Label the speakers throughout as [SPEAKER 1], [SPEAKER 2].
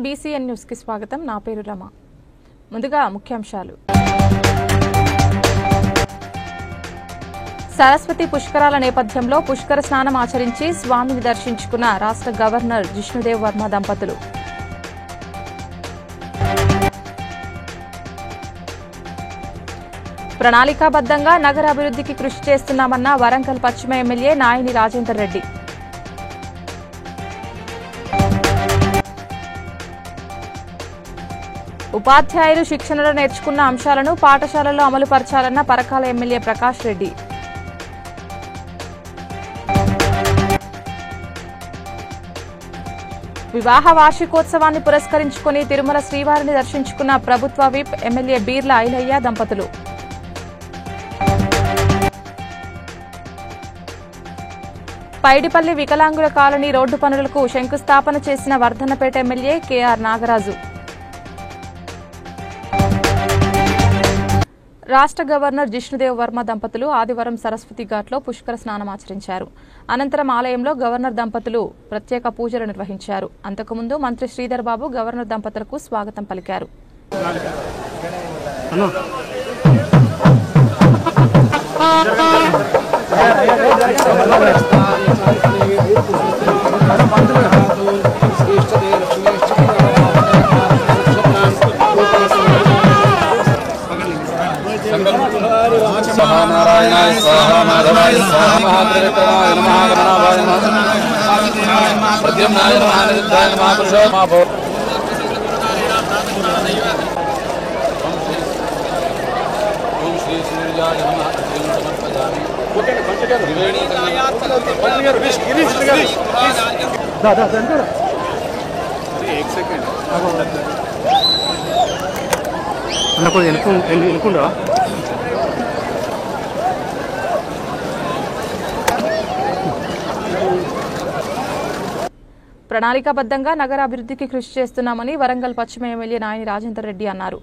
[SPEAKER 1] BCN news కి స్వాగతం. నా పేరు రమ. ముందుగా ముఖ్యాంశాలు. సరస్వతి పుష్కరాల నేపథ్యంలో పుష్కర స్నానం ఆచరించి స్వామిని దర్శించుకున్న రాష్ట్ర గవర్నర్ జిష్ణుదేవ్ వర్మ దంపతులు. ప్రణాళికాబద్దంగా నగర అభివృద్ధికి కృషి చేస్తున్నామన్న వరంగల్ పశ్చిమ ఎమ్మెల్యే నాయిని రాజేందర్ రెడ్డి. ఉపాధ్యాయులు శిక్షణలో నేర్చుకున్న అంశాలను పాఠశాలల్లో అమలు పరచాలన్న పరకాల ఎమ్మెల్యే ప్రకాష్ రెడ్డి. వివాహ వార్షికోత్సవాన్ని పురస్కరించుకుని తిరుమల శ్రీవారిని దర్శించుకున్న ప్రభుత్వ విప్ ఎమ్మెల్యే బీర్ల ఐలయ్య దంపతులు. పైడిపల్లి వికలాంగుల కాలనీ రోడ్డు పనులకు శంకుస్థాపన చేసిన వర్ధన్నపేట ఎమ్మెల్యే కేఆర్ నాగరాజు. రాష్ట్ర గవర్నర్ జిష్ణుదేవ్ వర్మ దంపతులు ఆదివారం సరస్వతి ఘాట్లో పుష్కర స్నానం ఆచరించారు. అనంతరం ఆలయంలో గవర్నర్ దంపతులు ప్రత్యేక పూజలు నిర్వహించారు. అంతకుముందు మంత్రి శ్రీధర్ బాబు గవర్నర్ దంపతులకు స్వాగతం పలికారు.
[SPEAKER 2] నారాయణాయ స్వాహా మాధవాయ స్వాహా మహాత్రివిక్రమాయ నమః గణనాథాయ నమః ప్రద్యుమ్నాయ నమః అనిరుద్ధాయ నమః పురుషోత్తమాయ నమః. ఓం శ్రీ సూర్యాయ నమః అర్ఘ్యం సమర్పయామి.
[SPEAKER 1] ప్రణాళికాబద్దంగా నగర అభివృద్ధికి కృషి చేస్తున్నామని వరంగల్ పశ్చిమ ఎమ్మెల్యే నాయిని రాజేందర్ రెడ్డి అన్నారు.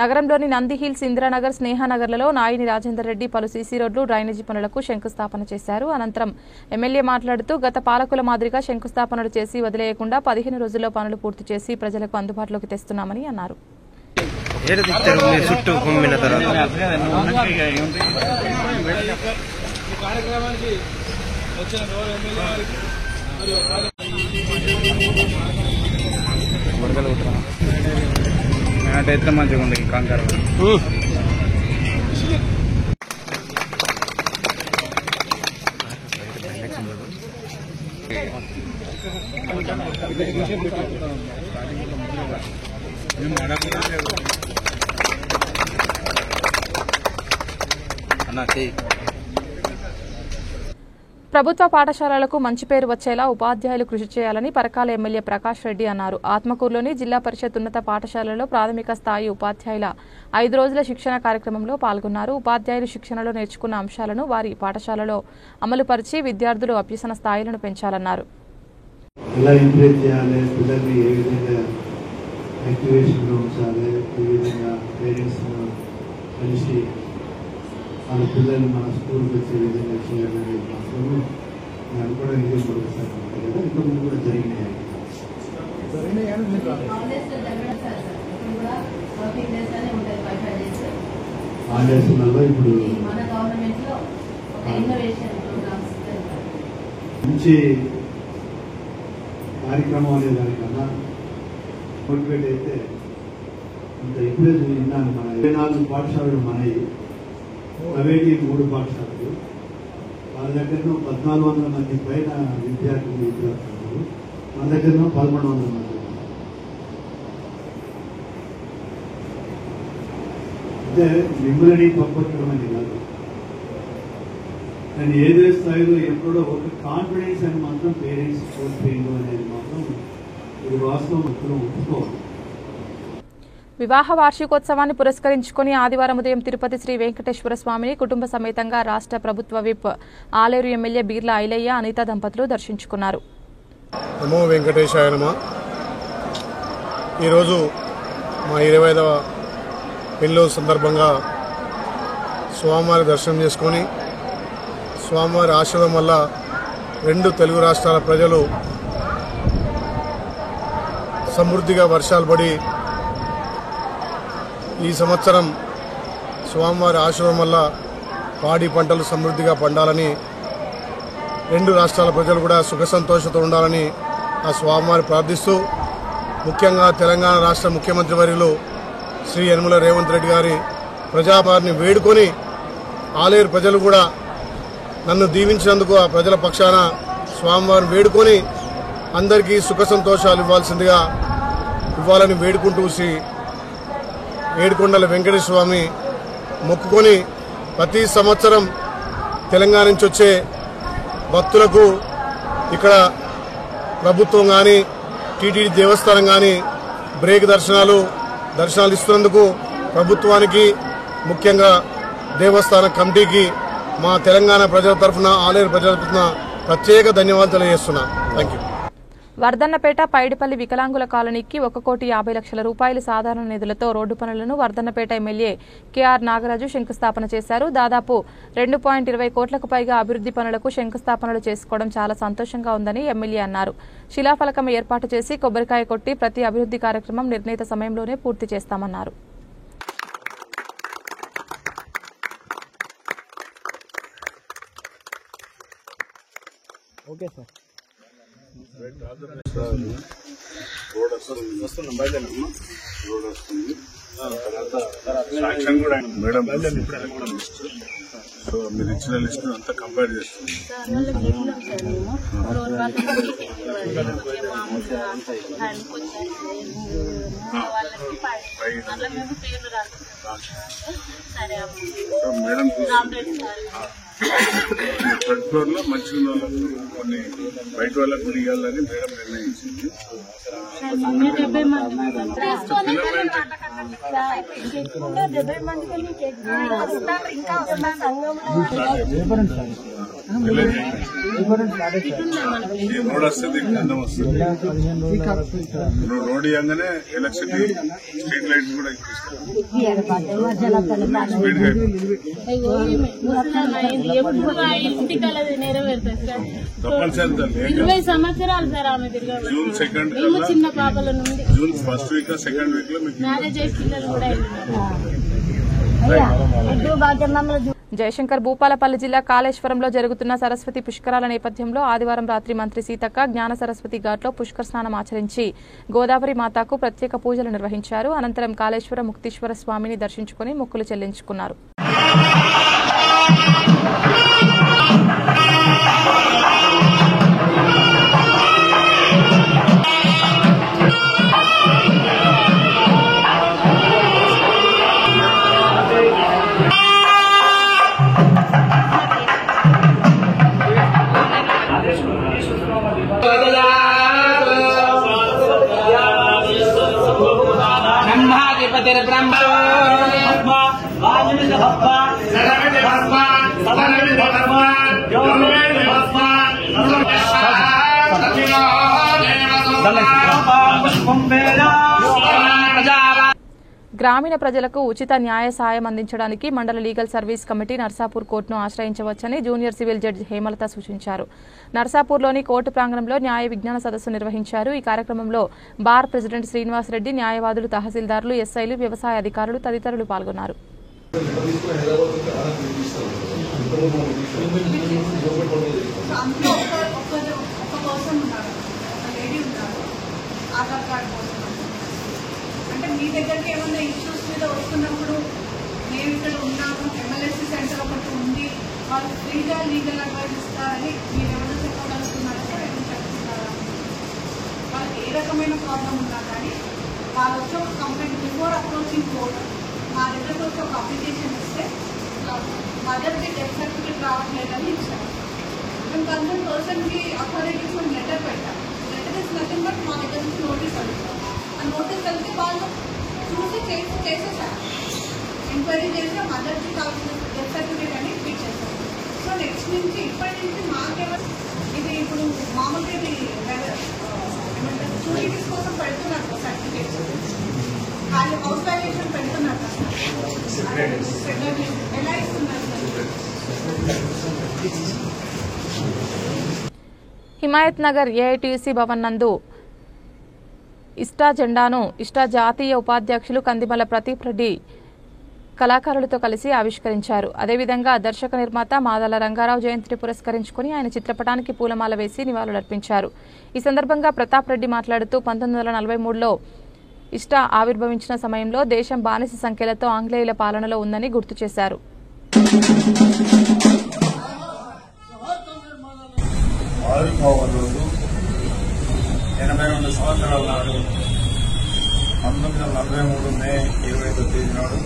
[SPEAKER 1] నగరంలోని నందిహిల్స్, ఇందిరానగర్, స్నేహనగర్లలో నాయిని రాజేందర్ రెడ్డి పలు సీసీ రోడ్లు, డ్రైనేజీ పనులకు శంకుస్థాపన చేశారు. అనంతరం ఎమ్మెల్యే మాట్లాడుతూ గత పాలకుల మాదిరిగా శంకుస్థాపనలు చేసి వదిలేయకుండా 15 రోజుల్లో పనులు పూర్తి చేసి ప్రజలకు అందుబాటులోకి తెస్తున్నామని అన్నారు.
[SPEAKER 3] ఎట్లా మంచిగా ఉంది కంకర.
[SPEAKER 1] ప్రభుత్వ పాఠశాలలకు మంచి పేరు వచ్చేలా ఉపాధ్యాయులు కృషి చేయాలని పరకాల ఎమ్మెల్యే ప్రకాష్ రెడ్డి అన్నారు. ఆత్మకూరులోని జిల్లా పరిషత్ ఉన్నత పాఠశాలలో ప్రాథమిక స్థాయి ఉపాధ్యాయుల 5 రోజుల శిక్షణ కార్యక్రమంలో పాల్గొన్నారు. ఉపాధ్యాయులు శిక్షణలో నేర్చుకున్న అంశాలను వారి పాఠశాలలో అమలుపరిచి విద్యార్థులు అభ్యసన స్థాయిలను పెంచాలన్నారు.
[SPEAKER 4] మన పిల్లలు మన స్కూల్కి వచ్చే విధంగా చేయాలనేది మాత్రం నేను అనుకోవడం ఇదే మొదటిసారి ఉంటుంది కదా. ఇంతకుముందు కూడా జరిగినాయి. ఆదేశాలలో ఇప్పుడు మంచి కార్యక్రమం అనే దానికన్నా మోటివేట్ అయితే ఇంత ఇప్పుడే విన్నాను. మన 24 పాఠశాలలు మనవి, ప్రైవేట్ 3 పాఠశాలలు. వాళ్ళ దగ్గర 1400 మంది పైన విద్యార్థులు. మన దగ్గర 1100 మంది. అంటే మిమ్మల్ని పప్పట్టడం అని కాదు. నేను ఏదే స్థాయిలో ఎప్పుడో ఒక కాన్ఫిడెన్స్ అని మాత్రం పేరెంట్స్ కోల్పోయింది అనేది మాత్రం ఇది వాస్తవం మొత్తం ఒప్పుకోవాలి.
[SPEAKER 1] వివాహ వార్షికోత్సవాన్ని పురస్కరించుకుని ఆదివారం ఉదయం తిరుపతి శ్రీ వెంకటేశ్వర స్వామిని కుటుంబ సమేతంగా రాష్ట్ర ప్రభుత్వ విప్ ఆలేరు ఎమ్మెల్యే బీర్ల ఐలయ్య, అనిత దంపతులు దర్శించుకున్నారు.
[SPEAKER 5] నమో వెంకటేశాయ నమః. ఈరోజు మా 25వ పెళ్లి సందర్భంగా స్వామివారి దర్శనం చేసుకొని స్వామివారి ఆశీర్వాదం వల్ల 2 తెలుగు రాష్ట్రాల ప్రజలు సమృద్ధిగా వర్షాలు పడి ఈ సంవత్సరం స్వామివారి ఆశీర్వాదం వల్ల పాడి పంటలు సమృద్ధిగా పండాలని, రెండు రాష్ట్రాల ప్రజలు కూడా సుఖ సంతోషంతో ఉండాలని ఆ స్వామివారి ప్రార్థిస్తూ, ముఖ్యంగా తెలంగాణ రాష్ట్ర ముఖ్యమంత్రి వర్యులు శ్రీ యనమల రేవంత్ రెడ్డి గారి ప్రజాభారిని వేడుకొని ఆలేరు ప్రజలు కూడా నన్ను దీవించినందుకు ఆ ప్రజల పక్షాన స్వామివారిని వేడుకొని అందరికీ సుఖ సంతోషాలు ఇవ్వాలని వేడుకుంటూ శ్రీ ఏడుకొండల వెంకటేశ్వర స్వామి మొక్కుకొని ప్రతి సంవత్సరం తెలంగాణ నుంచి వచ్చే భక్తులకు ఇక్కడ ప్రభుత్వం కానీ టీటీడీ దేవస్థానం కానీ బ్రేక్ దర్శనాలు ఇస్తున్నందుకు ప్రభుత్వానికి, ముఖ్యంగా దేవస్థాన కమిటీకి మా తెలంగాణ ప్రజల తరఫున, ఆలేరు ప్రజల తరఫున ప్రత్యేక ధన్యవాదాలు తెలియజేస్తున్నా. Thank you.
[SPEAKER 1] వర్ధన్నపేట పైడిపల్లి వికలాంగుల కాలనీకి 1,50,00,000 రూపాయల సాధారణ నిధులతో రోడ్డు పనులను వర్ధన్నపేట ఎమ్మెల్యే కెఆర్ నాగరాజు శంకుస్థాపన చేశారు. దాదాపు 2.20 కోట్లకు పైగా అభివృద్ది పనులకు శంకుస్థాపనలు చేసుకోవడం చాలా సంతోషంగా ఉందని ఎమ్మెల్యే అన్నారు. శిలాఫలకం ఏర్పాటు చేసి కొబ్బరికాయ కొట్టి ప్రతి అభివృద్ది కార్యక్రమం నిర్ణీత సమయంలోనే పూర్తి చేస్తామన్నారు.
[SPEAKER 6] మేడం సో మీరు ఇచ్చిన లిస్ట్ అంతా కంపేర్ చేస్తుంది. మేడం థర్డ్ ఫ్లోర్ లో మంచి కొన్ని బయట వాళ్ళకు కూడా ఇవ్వాలని మేడం నిర్ణయించింది. రోడ్ వస్తుంది, అందం వస్తుంది. రోడ్ ఇవ్వగానే ఎలక్ట్రిసిటీ స్ట్రీట్ లైట్స్ కూడా
[SPEAKER 7] ఇరవై సంవత్సరాలు సార్ ఆమె
[SPEAKER 6] జూన్ 2nd
[SPEAKER 7] చిన్న పాపల నుండి
[SPEAKER 6] June 1st week 2nd week లో
[SPEAKER 7] మ్యారేజ్ అయ్యే పిల్లలు కూడా
[SPEAKER 1] జయశంకర్ భూపాలపల్లి జిల్లా కాళేశ్వరంలో జరుగుతున్న సరస్వతి పుష్కరాల నేపథ్యంలో ఆదివారం రాత్రి మంత్రి సీతక్క జ్ఞాన సరస్వతి ఘాట్లో పుష్కర స్నానం ఆచరించి గోదావరి మాతాకు ప్రత్యేక పూజలు నిర్వహించారు. అనంతరం కాళేశ్వర ముక్తీశ్వర స్వామిని దర్శించుకుని మొక్కులు చెల్లించుకున్నారు. గ్రామీణ ప్రజలకు ఉచిత న్యాయ సాయం అందించడానికి మండల లీగల్ సర్వీస్ కమిటీ నర్సాపూర్ కోర్టును ఆశ్రయించవచ్చని జూనియర్ సివిల్ జడ్జి హేమలత సూచించారు. నర్సాపూర్లోని కోర్టు ప్రాంగణంలో న్యాయ విజ్ఞాన సదస్సు నిర్వహించారు. ఈ కార్యక్రమంలో బార్ ప్రెసిడెంట్ శ్రీనివాస్ రెడ్డి, న్యాయవాదులు, తహసీల్దారులు, ఎస్ఐలు, వ్యవసాయ అధికారులు తదితరులు పాల్గొన్నారు.
[SPEAKER 8] అంటే మీ దగ్గరికి ఏమైనా ఇష్యూస్ మీద వస్తున్నప్పుడు మేము ఇక్కడ ఉన్నాము, MLSC సెంటర్ ఒకటి ఉంది, వాళ్ళు ఫ్రీగా లీగల్ అడ్వైస్ ఇస్తారని మీరు ఏమైనా చెప్పగలుగుతున్నారా? ఏమైనా చెప్తున్నారా? వాళ్ళకి ఏ రకమైన ప్రాబ్లం ఉన్నా కానీ వాళ్ళు వచ్చి ఒక కంప్లైంట్ బిఫోర్ అప్రోచింగ్ కోర్ట్ మా దగ్గరకు వచ్చి ఒక అప్లికేషన్ ఇస్తే మదర్కి డెత్ సర్టిఫికేట్ రావట్లేదని ఇచ్చారు. మేము కన్సర్న్ పర్సన్కి అథారిటీస్ మనం లెటర్ పెట్టాం. లెటర్ ఇస్ నథింగ్ బట్ మా దగ్గర నుంచి నోటీస్ అడుగుతాం. ఆ నోటీస్ వెళ్తే వాళ్ళు చూసి చేసేసారు. ఎంక్వైరీ చేసి మదర్కి కావాల్సిన డెత్ సర్టిఫికేట్ అని ఫిట్ చేశారు. సో నెక్స్ట్ నుంచి ఇప్పటి నుంచి మాకేమో ఇది ఇప్పుడు మామూలుగా ఇది ఏమంటారు షూరిటీస్ కోసం పెడుతున్నారు సర్టిఫికేట్స్, వాళ్ళు హౌస్ వాల్యుయేషన్ పెడుతున్నారు కదా, ఎలా ఇస్తున్నారు?
[SPEAKER 1] హిమాయత్ నగర్ ఏఐటీసీ భవన్ నందు ఇష్టా జెండాను ఇష్టా జాతీయ ఉపాధ్యక్షులు కందిమల ప్రదీప్ రెడ్డి కళాకారులతో కలిసి ఆవిష్కరించారు. అదేవిధంగా దర్శక నిర్మాత మాదల రంగారావు జయంతిని పురస్కరించుకుని ఆయన చిత్రపటానికి పూలమాల వేసి నివాళులర్పించారు. ఈ సందర్భంగా ప్రతాప్ రెడ్డి మాట్లాడుతూ 1943లో ఇష్టా ఆవిర్భవించిన సమయంలో దేశం బానిస సంఖ్యలతో ఆంగ్లేయుల పాలనలో ఉందని గుర్తు చేశారు.
[SPEAKER 6] ఆవిర్భావం 82 సంవత్సరాల నాడు 1943 మే 25వ తేదీ నాడు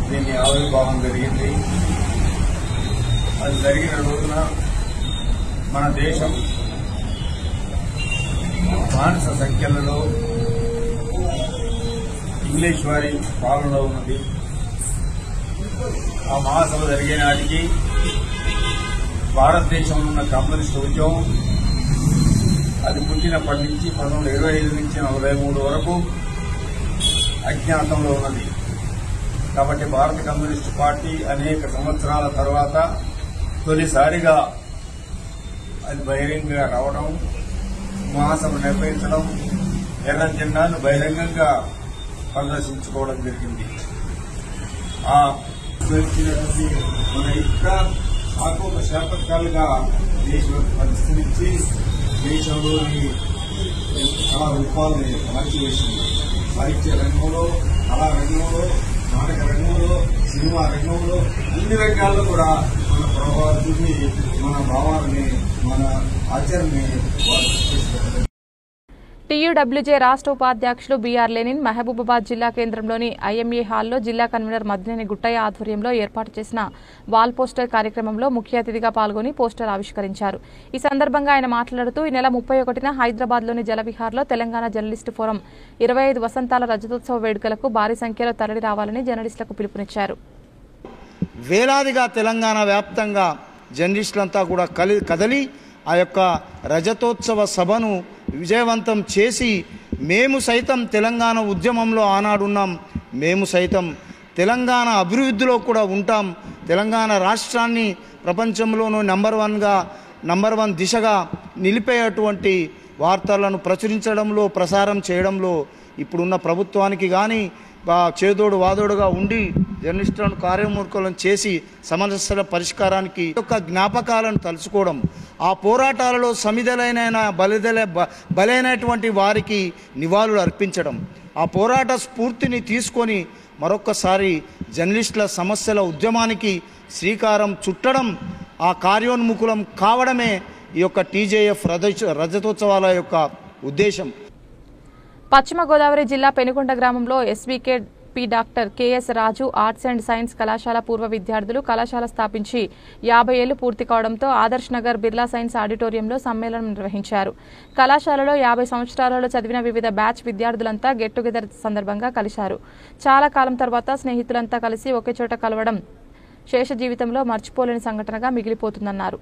[SPEAKER 6] దీన్ని ఆవిర్భావం జరిగింది. అది జరిగిన రోజున మన దేశం బానిస సంఖ్యలలో ఇంగ్లీష్ వారి పాలనలో ఉన్నది. ఆ మహాసభ జరిగే నాటికి భారతదేశంలో ఉన్న కమ్యూనిస్టు ఉద్యమం అది పుట్టినప్పటి నుంచి 1925 నుంచి 43 వరకు అజ్ఞాతంలో ఉన్నది. కాబట్టి భారత కమ్యూనిస్టు పార్టీ అనేక సంవత్సరాల తర్వాత తొలిసారిగా అది బహిరంగంగా రావడం, మహాసభ నిర్వహించడం, ఎర్ర జెండాను బహిరంగంగా ప్రదర్శించుకోవడం జరిగింది. ఆ వచ్చినటువంటి మన ఇంకా మాకు ఒక శాపకాలుగా దేశం పరిస్థితి దేశంలోని కళా రూపాలని మార్చివేసింది. సాహిత్య రంగంలో, కళా రంగంలో, నాటక రంగంలో, సినిమా రంగంలో అన్ని రంగాల్లో కూడా మన ప్రభావాన్ని, మన భావాన్ని, మన ఆచరణని వాళ్ళు
[SPEAKER 1] టీయూడబ్ల్యూజే రాష్ట్ర ఉపాధ్యక్షులు బీఆర్ లెనిన్ మహబూబాబాద్ జిల్లా కేంద్రంలోని ఐఎంఏ హాల్లో జిల్లా కన్వీనర్ మద్దినేని గుట్టయ్య ఆధ్వర్యంలో ఏర్పాటు చేసిన వాల్ పోస్టర్ కార్యక్రమంలో ముఖ్య అతిథిగా పాల్గొని పోస్టర్ ఆవిష్కరించారు. ఈ సందర్భంగా ఆయన మాట్లాడుతూ ఈ నెల 31న హైదరాబాద్లోని జలవిహార్లో తెలంగాణ జర్నలిస్టు ఫోరం 25 వసంతాల రజతోత్సవ వేడుకలకు భారీ సంఖ్యలో తరలి రావాలని జర్నలిస్టులకు పిలుపునిచ్చారు.
[SPEAKER 9] వేలాదిగా తెలంగాణ వ్యాప్తంగా జర్నలిస్టులంతా కూడా కదలి ఆ యొక్క రజతోత్సవ సభను విజయవంతం చేసి మేము సైతం తెలంగాణ ఉద్యమంలో ఆనాడున్నాం, మేము సైతం తెలంగాణ అభివృద్ధిలో కూడా ఉంటాం, తెలంగాణ రాష్ట్రాన్ని ప్రపంచంలోనూ నంబర్ వన్ దిశగా నిలిపేటువంటి వార్తలను ప్రచురించడంలో, ప్రసారం చేయడంలో ఇప్పుడున్న ప్రభుత్వానికి కానీ చేదోడు వాదోడుగా ఉండి జర్నలిస్టులను కార్యమూర్ఖులను చేసి సమస్యల పరిష్కారానికి యొక్క జ్ఞాపకాలను తలుచుకోవడం, ఆ పోరాటాలలో సమిధలైన బలైనటువంటి వారికి నివాళులు అర్పించడం, ఆ పోరాట స్ఫూర్తిని తీసుకొని మరొక్కసారి జర్నలిస్టుల సమస్యల ఉద్యమానికి శ్రీకారం చుట్టడం, ఆ కార్యోన్ముఖులం కావడమే ఈ యొక్క టీజేఎఫ్ రజతోత్సవాల యొక్క ఉద్దేశం.
[SPEAKER 1] పశ్చిమ గోదావరి జిల్లా పెనుకొండ గ్రామంలో SVK P doctor KS Raju arts and science కళాశాల పూర్వ విద్యార్థులు కళాశాల స్థాపించి 50 ఏళ్లు పూర్తి కావడంతో ఆదర్శ్ నగర్ బిర్లా సైన్స్ ఆడిటోరియంలో సమ్మేళనం నిర్వహించారు. కళాశాలలో 50 సంవత్సరాలలో చదివిన వివిధ బ్యాచ్ విద్యార్థులంతా గెట్ టుగెదర్ సందర్భంగా కలిశారు. చాలా కాలం తర్వాత స్నేహితులంతా కలిసి ఒకే చోట కలవడం శేష జీవితంలో మర్చిపోలేని సంఘటనగా మిగిలిపోతుందన్నారు.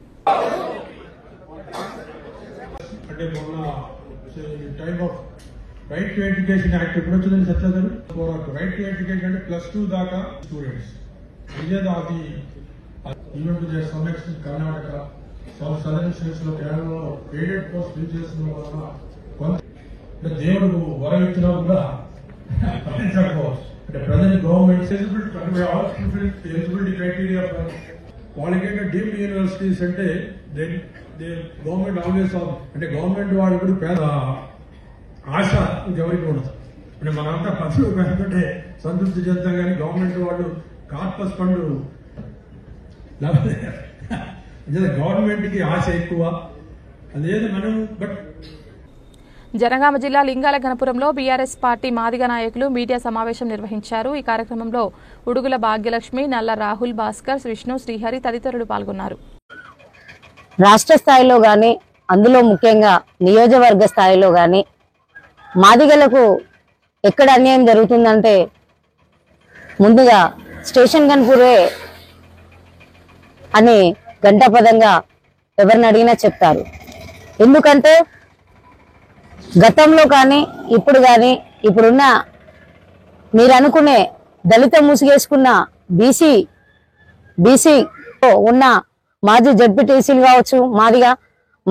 [SPEAKER 10] రైట్ టు ఎడ్యుకేషన్ యాక్ట్ ఎప్పుడు వచ్చిందని సత్యాగారు పోరాటం. రైట్ టు ఎడ్యుకేషన్ అంటే +2 దాకా స్టూడెంట్స్ ఇదేదో అది event some extent Karnataka southern states లో కేరళలో ఎయిడెడ్ కోర్స్ ఫిల్ చేసిన వల్ల కొంత దేవుడు వరం ఇచ్చినా కూడా పట్టించకపోవచ్చు. అంటే ప్రజెంట్ గవర్నమెంట్ ఎలిజిబిలిటీ క్రైటీరియా వాళ్ళకంటే డీమ్డ్ యూనివర్సిటీస్ అంటే గవర్నమెంట్ ఆల్వేస్ అంటే గవర్నమెంట్ వాడు కూడా పేద ఆశ ఇంకెవరికి ఉండదు. అంటే మనంతా పదవి పెట్టుకుంటే సంతృప్తి చెందుతాం కానీ గవర్నమెంట్ వాళ్ళు కార్పస్ ఫండ్ గవర్నమెంట్ కి ఆశ ఎక్కువ అదేదో మనం. బట్
[SPEAKER 1] జనగామ జిల్లా లింగాల గణపురంలో బీఆర్ఎస్ పార్టీ మాదిగ నాయకులు మీడియా సమావేశం నిర్వహించారు. ఈ కార్యక్రమంలో ఉడుగుల భాగ్యలక్ష్మి, నల్ల రాహుల్, భాస్కర్, విష్ణు, శ్రీహరి తదితరులు పాల్గొన్నారు.
[SPEAKER 11] రాష్ట్ర స్థాయిలో గాని, అందులో ముఖ్యంగా నియోజకవర్గ స్థాయిలో గాని మాదిగలకు ఎక్కడ అన్యాయం జరుగుతుందంటే ముందుగా స్టేషన్ గన్పూరే అని గంటాపదంగా ఎవరిని అడిగినా చెప్తారు. ఎందుకంటే గతంలో కానీ ఇప్పుడు కానీ ఇప్పుడున్న మీరు అనుకునే దళిత ముసుగేసుకున్న బీసీ ఉన్న మాజీ జడ్పీటీసీలు కావచ్చు,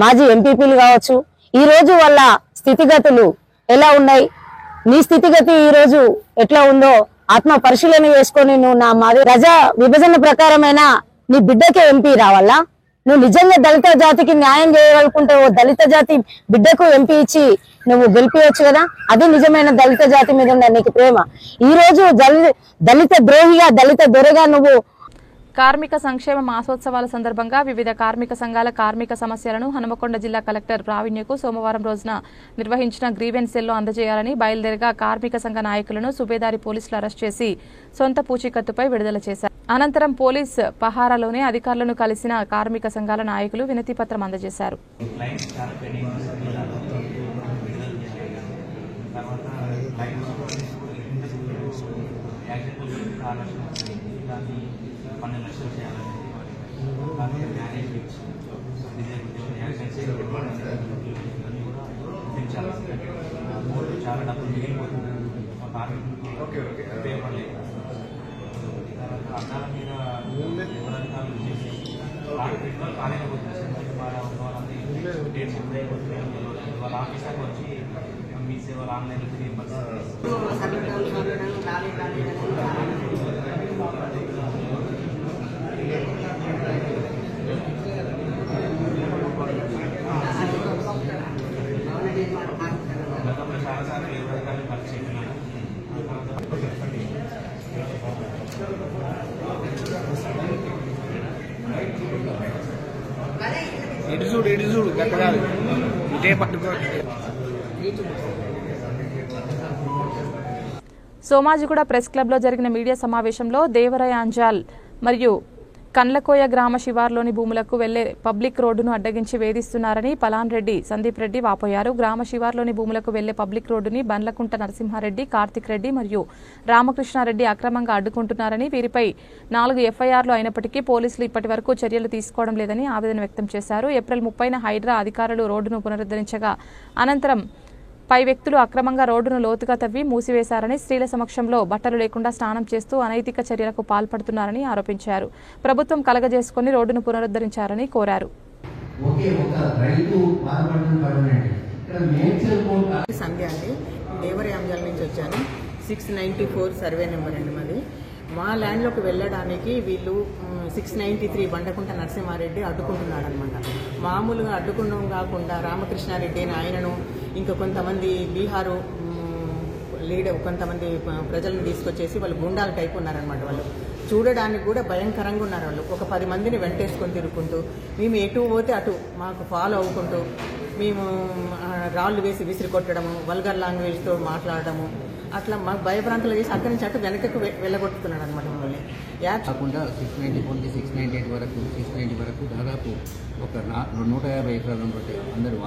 [SPEAKER 11] మాజీ ఎంపీపీలు కావచ్చు, ఈ రోజు వాళ్ళ స్థితిగతులు ఎలా ఉన్నాయి, నీ స్థితిగతి ఈ రోజు ఎట్లా ఉందో ఆత్మ పరిశీలన చేసుకొని నువ్వు నా మాది ప్రజా విభజన ప్రకారమైన నీ బిడ్డకే ఎంపీ రావాలా? నువ్వు నిజంగా దళిత జాతికి న్యాయం చేయగలుగుకుంటే ఓ దళిత జాతి బిడ్డకు ఎంపీ ఇచ్చి నువ్వు గెలిపించవచ్చు కదా. అది నిజమైన దళిత జాతి మీద ఉన్న నీకు ప్రేమ. ఈ రోజు దళిత ద్రోహిగా, దళిత దొరగా నువ్వు.
[SPEAKER 1] కార్మిక సంక్షేమ మాసోత్సవాల సందర్భంగా వివిధ కార్మిక సంఘాల కార్మిక సమస్యలను హనుమకొండ జిల్లా కలెక్టర్ ప్రావీణ్యకు సోమవారం రోజున నిర్వహించిన గ్రీవెన్స్ సెల్లో అందజేయాలని బయలుదేరగా కార్మిక సంఘ నాయకులను సుబేదారి పోలీసులు అరెస్ట్ చేసి సొంత పూచీకత్తుపై విడుదల చేశారు. అనంతరం పోలీస్ పహారాలోనే అధికారులను కలిసిన కార్మిక సంఘాల నాయకులు వినతి పత్రం అందజేశారు.
[SPEAKER 12] చాలా డబ్బులు మిగిలిపోతుంది అన్నాల మీద ఎవరధికారులు చేసి కాలేకపోతుంది వాళ్ళ ఆఫీసర్కి వచ్చి మీ సేవలు ఆన్లైన్లో తిరిగి చాలాసార్లు ఎవరికాలు ఖర్చు చేస్తున్నాను.
[SPEAKER 3] ఎటు చూడు గట్టగాలి ఇటే పట్టుకో.
[SPEAKER 1] సోమాజిగూడ ప్రెస్ క్లబ్ లో జరిగిన మీడియా సమావేశంలో దేవరయాంజాల్ మరియు కండ్లకోయ గ్రామ శివార్లోని భూములకు వెళ్లే పబ్లిక్ రోడ్డును అడ్డగించి వేధిస్తున్నారని పలాన్ రెడ్డి, సందీప్ రెడ్డి వాపోయారు. గ్రామ శివార్లోని భూములకు వెళ్లే పబ్లిక్ రోడ్డుని బండ్లకుంట నరసింహారెడ్డి, కార్తిక్ రెడ్డి మరియు రామకృష్ణారెడ్డి అక్రమంగా అడ్డుకుంటున్నారని, వీరిపై 4 ఎఫ్ఐఆర్లు అయినప్పటికీ పోలీసులు ఇప్పటి వరకు చర్యలు తీసుకోవడం లేదని ఆవేదన వ్యక్తం చేశారు. ఏప్రిల్ 30న హైడ్రా అధికారులు రోడ్డును పునరుద్ధరించగా అనంతరం పై వ్యక్తులు అక్రమంగా రోడ్డును లోతుగా తవ్వి మూసివేశారని, స్త్రీల సమక్షంలో బట్టలు లేకుండా స్నానం చేస్తూ అనైతిక చర్యలకు పాల్పడుతున్నారని ఆరోపించారు. ప్రభుత్వం కలగజేసుకుని రోడ్డును పునరుద్ధరించారని కోరారు.
[SPEAKER 13] సంధ్య అండి, దేవరయాంజల్ నుంచి వచ్చాను. 694 సర్వే నెంబర్ అండి మాది. మా ల్యాండ్లోకి వెళ్ళడానికి వీళ్ళు 693 బండకుంట నరసింహారెడ్డి అడ్డుకుంటున్నాడు అనమాట. మామూలుగా అడ్డుకున్నాం కాకుండా రామకృష్ణారెడ్డి ఆయనను ఇంకా కొంతమంది బీహారు లీడర్ కొంతమంది ప్రజలను తీసుకొచ్చేసి వాళ్ళు గుండాలు టైప్ ఉన్నారనమాట. వాళ్ళు చూడడానికి కూడా భయంకరంగా ఉన్నారు. వాళ్ళు ఒక 10 మందిని వెంటేసుకొని తిరుగుకుంటూ మేము ఎటు పోతే అటు మాకు ఫాలో అవ్వుకుంటూ మేము రాళ్ళు వేసి విసిరి కొట్టడము, వల్గర్ లాంగ్వేజ్తో మాట్లాడడము, అట్లా మాకు భయభ్రాంతులు చేసి అక్కడి నుంచి అటు వెనకకు వెళ్ళగొట్టుతున్నాడు అనమాట మమ్మల్ని. కాకుండా
[SPEAKER 14] 694 నుంచి 698 వరకు 690 వరకు దాదాపు ఒక 150 ఎకరాలు ఉంటే అందరూ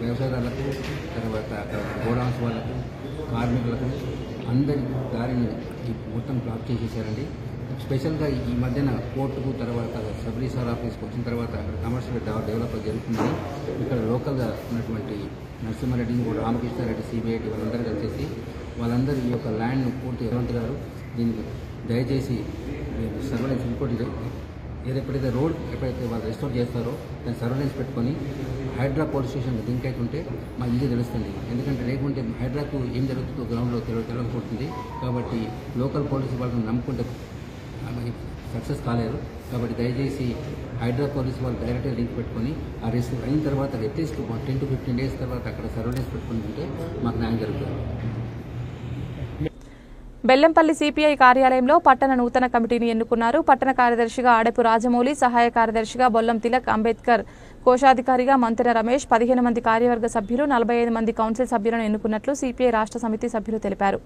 [SPEAKER 14] వ్యవసాయదారులకు, తర్వాత గోడౌన్స్ వాళ్ళకు, కార్మికులకు అందరి దారిని మొత్తం బ్లాక్ చేసేసారండి. స్పెషల్గా ఈ మధ్యన కోర్టుకు, తర్వాత సబ్ రిజిస్ట్రార్ ఆఫీస్కి వచ్చిన తర్వాత అక్కడ కమర్షియల్ డెవలప్ జరుగుతుందని ఇక్కడ లోకల్గా ఉన్నటువంటి నరసింహారెడ్డి, రామకృష్ణారెడ్డి, సిబిఐటి వాళ్ళందరూ కలిసేసి వాళ్ళందరూ ఈ యొక్క ల్యాండ్ను పూర్తి రేవంత్ గారు దీనికి దయచేసి సర్వేలెన్స్ ఇంకోటి ఎప్పుడైతే రోడ్ ఎప్పుడైతే వాళ్ళు రెస్టోర్ చేస్తారో దాన్ని సర్వేలెన్స్ పెట్టుకొని హైడ్రా పోలీస్ స్టేషన్కి లింక్ అవుతుంటే మాకు ఇది తెలుస్తుంది. ఎందుకంటే లేకుంటే హైడ్రాకు ఏం జరుగుతుందో గ్రౌండ్లో తెలియకపోతుంది. కాబట్టి లోకల్ పోలీసు వాళ్ళని నమ్ముకుంటే సక్సెస్ కాలేదు. కాబట్టి దయచేసి హైడ్రా పోలీసు వాళ్ళు డైరెక్ట్గా లింక్ పెట్టుకొని ఆ రిస్క్ అయిన తర్వాత అట్లీస్ట్ 10 to 15 days తర్వాత అక్కడ సర్వేలెన్స్ పెట్టుకుని ఉంటే మాకు న్యాయం జరుగుతుంది.
[SPEAKER 1] బెల్లంపల్లి సిపిఐ కార్యాలయంలో పట్టణ నూతన కమిటీని ఎన్నుకున్నారు. పట్టణ కార్యదర్శిగా ఆడపు రాజమౌళి, సహాయ కార్యదర్శిగా బొల్లం తిలక్, అంబేద్కర్, కోశాధికారిగా మంతెన రమేష్, 15 మంది కార్యవర్గ సభ్యులు, 45 మంది కౌన్సిల్ సభ్యులను ఎన్నుకున్నట్లు సిపిఐ రాష్ట్ర సమితి సభ్యులు తెలిపారు.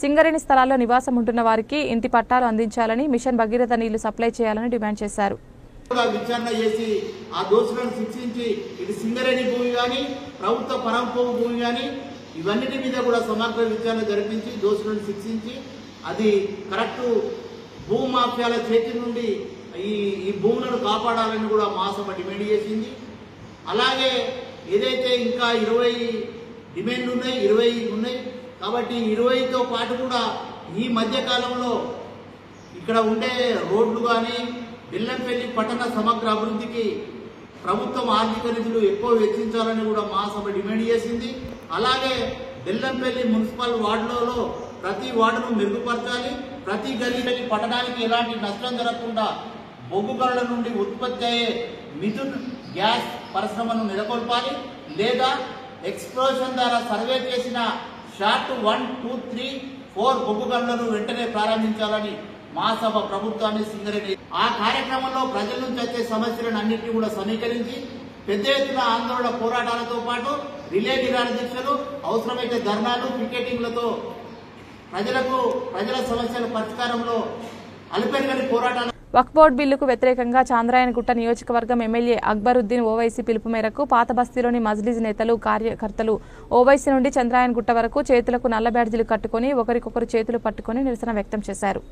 [SPEAKER 1] సింగరేణి స్థలాల్లో నివాసం ఉంటున్న వారికి ఇంటి పట్టాలు అందించాలని, మిషన్ భగీరథ నీళ్లు సప్లై చేయాలని డిమాండ్ చేశారు.
[SPEAKER 9] విచారణ చేసి ఆ దోషులను శిక్షించి ఇటు సింగరేణి భూమి కానీ, ప్రభుత్వ పరంపో భూమి కానీ ఇవన్నిటి మీద కూడా సమగ్ర విచారణ జరిపించి దోషులను శిక్షించి అది కరెక్ట్ భూమాఫియాల చేతి నుండి ఈ భూములను కాపాడాలని కూడా మా సభ డిమాండ్ చేసింది. అలాగే ఏదైతే ఇంకా 20 డిమాండ్లు ఉన్నాయి, 20 ఉన్నాయి. కాబట్టి 20తో పాటు కూడా ఈ మధ్య కాలంలో ఇక్కడ ఉండే రోడ్లు కానీ బెల్లంపల్లి పట్టణ సమగ్ర అభివృద్ధికి ప్రభుత్వం ఆర్థిక నిధులు ఎక్కువ వెచ్చించాలని కూడా మా సభ డిమాండ్ చేసింది. అలాగే బెల్లంపల్లి మున్సిపల్ వార్డులలో ప్రతి వార్డును మెరుగుపరచాలి. ప్రతి గల్లీ పట్టణానికి ఎలాంటి నష్టం జరగకుండా బొగ్గు గనుల నుండి ఉత్పత్తి అయ్యే మిథున్ గ్యాస్ పరిశ్రమను నెలకొల్పాలి. లేదా ఎక్స్ప్లోషన్ ద్వారా సర్వే చేసిన షార్ట్ 1, 2, 3, 4 బొగ్గు గనులను వెంటనే ప్రారంభించాలని మా సభ ప్రభుత్వాన్ని సింగరేణి. ఆ కార్యక్రమంలో ప్రజల నుంచి వచ్చే సమస్యలను అన్నింటినీ కూడా సమీకరించి పెద్ద ఎత్తున ఆందోళన పోరాటాలతో పాటు రిలే నిరాహార దీక్షలు, అవసరమైతే ధర్నాలు, పికెటింగ్లతో ప్రజల సమస్యల పరిష్కారంలో అలుపెరగని పోరాటాలు.
[SPEAKER 1] వక్ఫ్ బోర్డు బిల్లుకు వ్యతిరేకంగా చాంద్రాయణగుట్ట నియోజకవర్గం ఎమ్మెల్యే అక్బరుద్దీన్ ఓవైసీ పిలుపు మేరకు పాత బస్తీలోని మజ్లిస్ నేతలు, కార్యకర్తలు ఓవైసీ నుండి చంద్రాయణగుట్ట వరకు చేతులకు నల్ల బ్యాడ్జీలు కట్టుకుని ఒకరికొకరు చేతులు పట్టుకుని నిరసన వ్యక్తం చేశారు.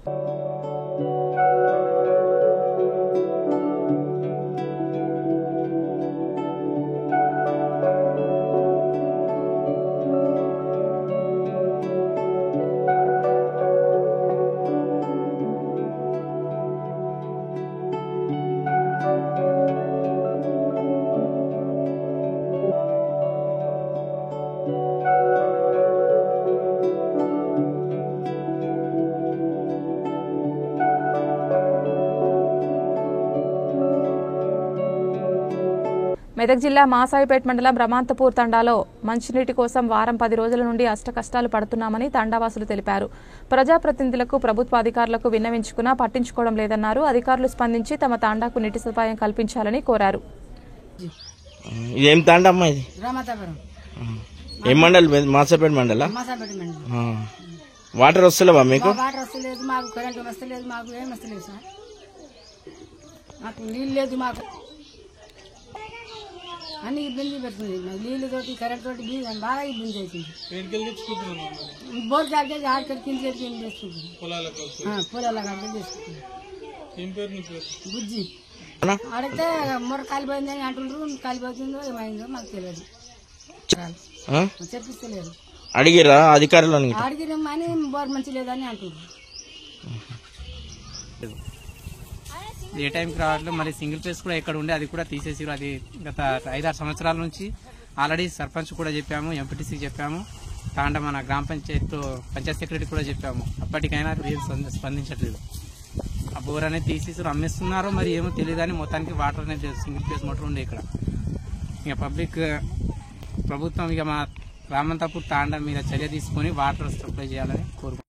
[SPEAKER 1] మెదక్ జిల్లా మాసాయిపేట్ మండలం రమాంతపూర్ తండాలో మంచినీటి కోసం వారం 10 రోజుల నుండి అష్టకష్టాలు పడుతున్నామని తండావాసులు తెలిపారు. ప్రజాప్రతినిధులకు, ప్రభుత్వ అధికారులకు విన్నవించుకున్నా పట్టించుకోవడం లేదన్నారు. అధికారులు స్పందించి తమ తాండాకు నీటి సదుపాయం కల్పించాలని కోరారు.
[SPEAKER 15] ఏం తాండా అమ్మా ఇది? ఏం మండల్? మాసాయిపేట్ మండలా? వాటర్ వస్తలేవా మీకు?
[SPEAKER 16] వాటర్ వస్తలేదు మాకు, కరెంట్ వస్తలేదు మాకు, ఏం వస్తలేదు సార్. మాకు నీళ్ళు లేదు, మాకు అన్ని ఇబ్బంది పెడుతుంది. నీళ్ళు తోటి, కరెంట్ తోటి బాగా ఇబ్బంది అవుతుంది. బోర్ కాడికి ఆడికి కింద చేసుకుంటుంది, పొలాల కాడికి చేసుకుంటుంది. బుజ్జి అడిగితే మొర కాలిపోయిందని అంటుండ్రు. కాలిపోతుందో ఏమైందో మాకు తెలియదు, చెప్పిస్తలేదు.
[SPEAKER 15] అడిగిరా అధికారులు?
[SPEAKER 16] అడిగినాం అని బోర్ మంచి లేదని అంటుండ్రు.
[SPEAKER 12] ఏ టైంకి రావట్లేదు. మరి సింగిల్ ఫేస్ కూడా ఎక్కడ ఉండే అది కూడా తీసేసారు. అది గత 5-6 సంవత్సరాల నుంచి ఆల్రెడీ సర్పంచ్ కూడా చెప్పాము, ఎంపీటీసీకి చెప్పాము, తాండా మన గ్రామ పంచాయతీలో పంచాయత్ సెక్రటరీ కూడా చెప్పాము. అప్పటికైనా స్పందించట్లేదు. ఆ బోర్ అనేది తీసేసారు, అమ్మేస్తున్నారు. మరి ఏమో తెలియదు అని మొత్తానికి వాటర్ అనేది సింగిల్ ఫేస్ మోటార్ ఉండే ఇక్కడ. ఇక ప్రభుత్వం ఇక మా రామంతాపూర్ తాండా మీద చర్య తీసుకుని వాటర్ సప్లై చేయాలని కోరుకుంటున్నాం.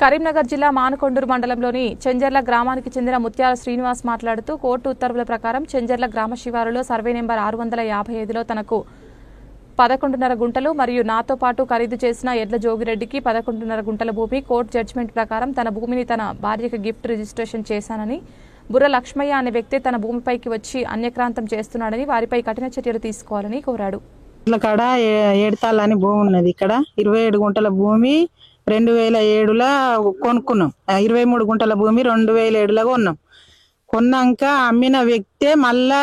[SPEAKER 1] కరీంనగర్ జిల్లా మానకొండూరు మండలంలోని చెంజర్ల గ్రామానికి చెందిన ముత్యాల శ్రీనివాస్ మాట్లాడుతూ కోర్టు ఉత్తర్వుల ప్రకారం చెంజర్ల గ్రామ శివారులో సర్వే నెంబర్ 655లో తనకు 11.5 గుంటలు మరియు నాతో పాటు ఖరీదు చేసిన ఎడ్ల జోగిరెడ్డికి 11.5 గుంటల భూమి కోర్టు జడ్జిమెంట్ ప్రకారం తన భూమిని తన భార్యకు గిఫ్ట్ రిజిస్ట్రేషన్ చేశానని, బుర్ర లక్ష్మయ్య అనే వ్యక్తి తన భూమిపైకి వచ్చి అన్యక్రాంతం చేస్తున్నాడని, వారిపై కఠిన చర్యలు తీసుకోవాలని కోరాడు.
[SPEAKER 17] కాడ 7 తాళ్ళని భూమి ఉన్నది. ఇక్కడ 27 గుంటల భూమి 2007లో కొనుక్కున్నాం. 23 గుంటల భూమి 2007లో కొన్నాం. కొన్నాక అమ్మిన వ్యక్తే మళ్ళా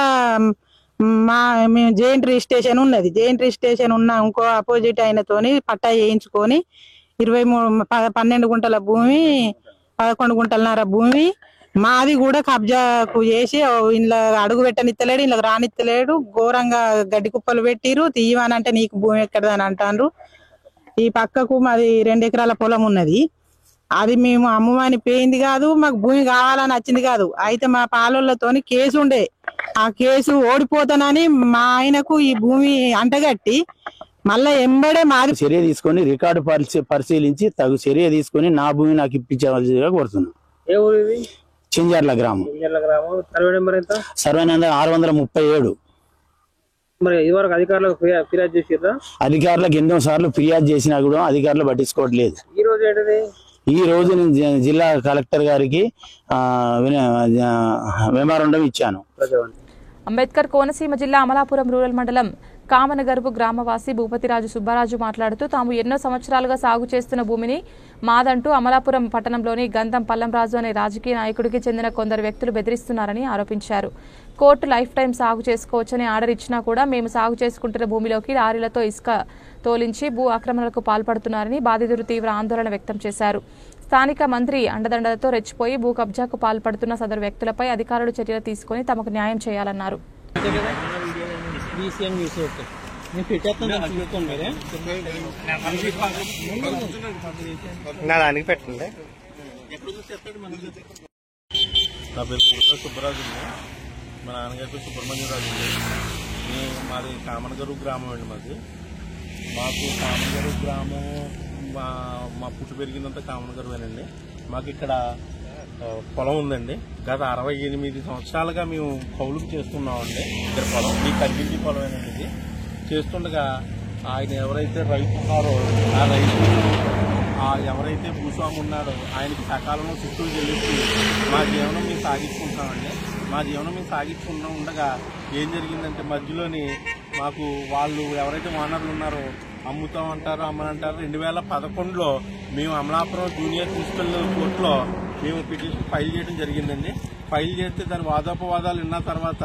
[SPEAKER 17] మేము జైంట్ రిజిస్ట్రేషన్ ఉన్నది. జైంట్ రిజిస్ట్రేషన్ ఉన్న ఇంకో అపోజిట్ అయినతోని పట్టా వేయించుకొని 12 గుంటల భూమి 11 గుంటలన్నర భూమి మాది కూడా కబ్జాకు చేసి ఇంట్లో అడుగు పెట్టనిత్తలేడు, ఇంట్లో రానిత్తలేడు. ఘోరంగా గడ్డి కుప్పలు పెట్టిరు. తీయమనంటే నీకు భూమి ఎక్కడదని అంటారు. ఈ పక్కకు మాది 2 ఎకరాల పొలం ఉన్నది. అది మేము అమ్మమని పోయింది కాదు, మాకు భూమి కావాలని వచ్చింది కాదు. అయితే మా పాలతోని కేసు ఉండే, ఆ కేసు ఓడిపోతానని మా ఆయనకు ఈ భూమి అంటగట్టి మళ్ళా ఎంబడే మాది
[SPEAKER 18] చర్య తీసుకొని రికార్డు పరిశీలించి తగు చర్య తీసుకొని నా భూమి నాకు ఇప్పించవలసిందిగా కోరుతున్నాను. చెంజర్ల గ్రామం. Survey number 637.
[SPEAKER 19] మరి ఇదివరకు అధికారులకు ఫిర్యాదు చేసిర్రా?
[SPEAKER 18] అధికారులకు ఎన్నో సార్లు ఫిర్యాదు చేసినా కూడా అధికారులు పట్టించుకోవట్లేదు. ఈ రోజు నేను జిల్లా కలెక్టర్ గారికి మెమోరాండం ఇచ్చాను.
[SPEAKER 1] అంబేద్కర్ కోనసీమ జిల్లా అమలాపురం రూరల్ మండలం కామనగర్భు గ్రామవాసి భూపతిరాజు సుబ్బారాజు మాట్లాడుతూ తాము ఎన్నో సంవత్సరాలుగా సాగు చేస్తున్న భూమిని మాదంటూ అమలాపురం పట్టణంలోని గంధం పల్లంరాజు అనే రాజకీయ నాయకుడికి చెందిన కొందరు వ్యక్తులు బెదిరిస్తున్నారని ఆరోపించారు. కోర్టు లైఫ్ టైం సాగు చేసుకోవచ్చని ఆర్డర్ ఇచ్చినా కూడా మేము సాగు చేసుకుంటున్న భూమిలోకి లారీలతో ఇసుక తోలించి భూ ఆక్రమణలకు పాల్పడుతున్నారని బాధితులు తీవ్ర ఆందోళన వ్యక్తం చేశారు. స్థానిక మంత్రి అండదండలతో రెచ్చిపోయి భూ కబ్జాకు పాల్పడుతున్న సదరు వ్యక్తులపై అధికారులు చర్యలు తీసుకుని తమకు న్యాయం చేయాలన్నారు.
[SPEAKER 20] నా దానికి పెట్టండి.
[SPEAKER 21] నా పేరు సుబ్బరాజు అండి. మా నాన్నగారు సుబ్రహ్మణ్యరాజు అండి. మాది కామనగరు గ్రామం అండి. మాకు కామనగరు గ్రామం మా పుట్టి పెరిగిందంతా కామనగరువేనండి. మాకు ఇక్కడ పొలం ఉందండి. గత 68 సంవత్సరాలుగా మేము కౌలుకు చేస్తున్నామండి. ఇక్కడ పొలం ఈ కల్పించి పొలమేనండి. ఇది చేస్తుండగా ఆయన ఎవరైతే రైతు ఉన్నారో ఆ రైతు ఎవరైతే భూస్వామి ఉన్నాడో ఆయనకి సకాలంలో చిత్తూరు చెల్లించి మా జీవనం మేము సాగించుకుంటామండి. మా జీవనం మేము సాగించుకుంటూ ఉండగా ఏం జరిగిందంటే మధ్యలోని మాకు వాళ్ళు ఎవరైతే ఓనర్లు ఉన్నారో అమ్ముతామంటారు అమ్మనంటారు. 2011లో మేము అమలాపురం జూనియర్ ప్రిన్సిపల్ కోర్టులో మేము పిటిషన్ ఫైల్ చేయడం జరిగిందండి. ఫైల్ చేస్తే దాని వాదోపవాదాలు విన్న తర్వాత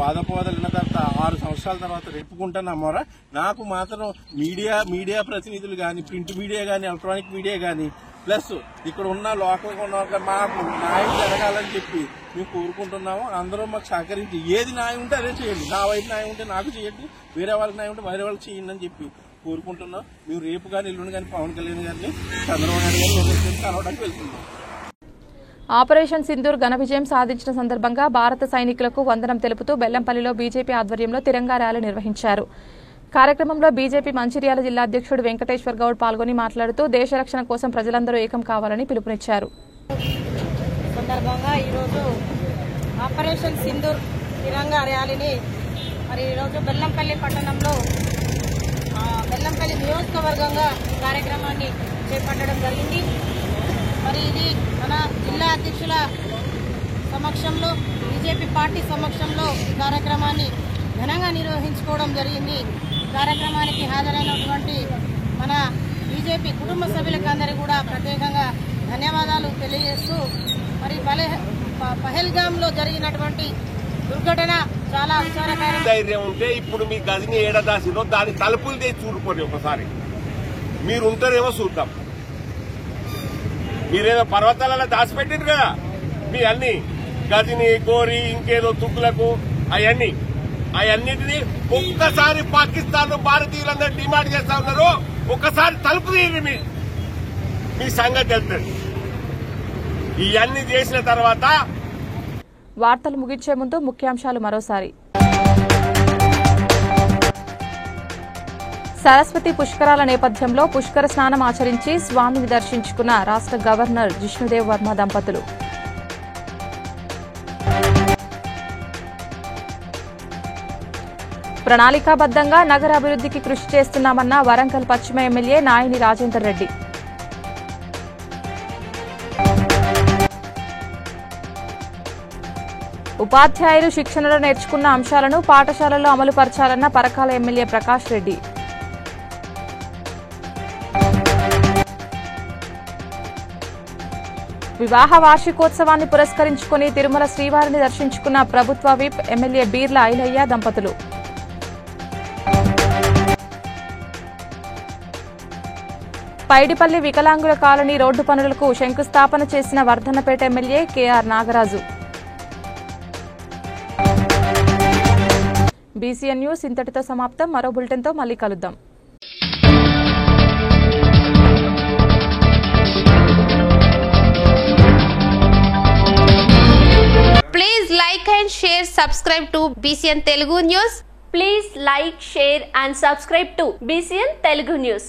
[SPEAKER 21] 6 సంవత్సరాల తర్వాత రెప్పుకుంటానమ్మారా. నాకు మాత్రం మీడియా ప్రతినిధులు కానీ, ప్రింట్ మీడియా కానీ, ఎలక్ట్రానిక్ మీడియా కానీ, ప్లస్ ఇక్కడ ఉన్న లోకల్గా ఉన్న మాకు న్యాయం జరగాలని చెప్పి మేము కోరుకుంటున్నాము. అందరూ మాకు సహకరించి ఏది న్యాయం ఉంటే అదే చేయండి. నా వైపు న్యాయం ఉంటే నాకు చేయండి, వేరే వాళ్ళకి న్యాయం ఉంటే వేరే వాళ్ళకి చేయండి అని చెప్పి కోరుకుంటున్నాం. మేము రేపు కానీ ఎల్లుండి కానీ పవన్ కళ్యాణ్ గారిని, చంద్రబాబు నాయుడు గారిని కలవడానికి వెళ్తున్నాం.
[SPEAKER 1] ఆపరేషన్ సింధూర్ ఘన విజయం సాధించిన సందర్భంగా భారత సైనికులకు వందనం తెలుపుతూ బెల్లంపల్లిలో బీజేపీ ఆధ్వర్యంలో తిరంగా ర్యాలీ నిర్వహించారు. కార్యక్రమంలో బీజేపీ మంచిర్యాల జిల్లా అధ్యక్షుడు వెంకటేశ్వర్ గౌడ్ పాల్గొని మాట్లాడుతూ దేశ రక్షణ కోసం ప్రజలందరూ ఏకం కావాలని పిలుపునిచ్చారు.
[SPEAKER 22] సందర్భంగా ఈరోజు ఆపరేషన్ సింధూర్ తిరంగా ర్యాలీని మరి ఈరోజు బెల్లంపల్లి పట్టణంలో బెల్లంపల్లి నియోజకవర్గంగా ఈ కార్యక్రమాన్ని చేపట్టడం జరిగింది. మరి ఇది మన జిల్లా అధ్యక్షుల సమక్షంలో, బీజేపీ పార్టీ సమక్షంలో ఈ కార్యక్రమాన్ని ఘనంగా నిర్వహించుకోవడం జరిగింది. ఈ కార్యక్రమానికి హాజరైనటువంటి మన బీజేపీ కుటుంబ సభ్యులకు అందరికీ కూడా ప్రత్యేకంగా ధన్యవాదాలు తెలియజేస్తూ, మరి పహల్గామ్లో జరిగినటువంటి దుర్ఘటన చాలా విచారకరం.
[SPEAKER 6] ధైర్యం ఉంటే ఇప్పుడు మీ గదిని ఏడదాసిలో దాని తలుపులు తెచ్చి చూడుకోండి. ఒకసారి మీరు ఉంటారేమో చూద్దాం. మీరేదో పర్వతాలలో దాచిపెట్టింది కదా మీ అన్ని గదిని గోరి ఇంకేదో తుక్కులకు అవన్నిటినీ ఒక్కసారి పాకిస్తాన్ భారతీయులందరూ డిమాండ్ చేస్తా ఉన్నారు. ఒక్కసారి తలుపు తీయండి, మీ సంగతి తెలుస్తుంది. ఇవన్నీ చేసిన తర్వాత
[SPEAKER 1] వార్తలు ముగించే ముందు ముఖ్యాంశాలు మరోసారి. సరస్వతి పుష్కరాల నేపథ్యంలో పుష్కర స్నానం ఆచరించి స్వామిని దర్శించుకున్న రాష్ట్ర గవర్నర్ జిష్ణుదేవ్ వర్మ దంపతులు. ప్రణాళికాబద్దంగా నగర అభివృద్ధికి కృషి చేస్తున్నామన్న వరంగల్ పశ్చిమ ఎమ్మెల్యే నాయని రాజేందర్ రెడ్డి. ఉపాధ్యాయులు శిక్షణలో నేర్చుకున్న అంశాలను పాఠశాలల్లో అమలు పరచాలన్న పరకాల ఎమ్మెల్యే ప్రకాష్ రెడ్డి. వివాహ వార్షికోత్సవాన్ని పురస్కరించుకుని తిరుమల శ్రీవారిని దర్శించుకున్న ప్రభుత్వ విప్ ఎమ్మెల్యే బీర్ల ఐలయ్య దంపతులు. పైడిపల్లి వికలాంగుల కాలనీ రోడ్డు పనులకు శంకుస్థాపన చేసిన Wardhannapet MLA KR Nagaraju. BCN news ఇంతటితో సమాప్తం. మరో బులెటిన్తో మళ్ళీ కలుద్దాం.
[SPEAKER 23] Please like and share, subscribe to BCN Telugu News.
[SPEAKER 24] Please like, share and subscribe to BCN Telugu News.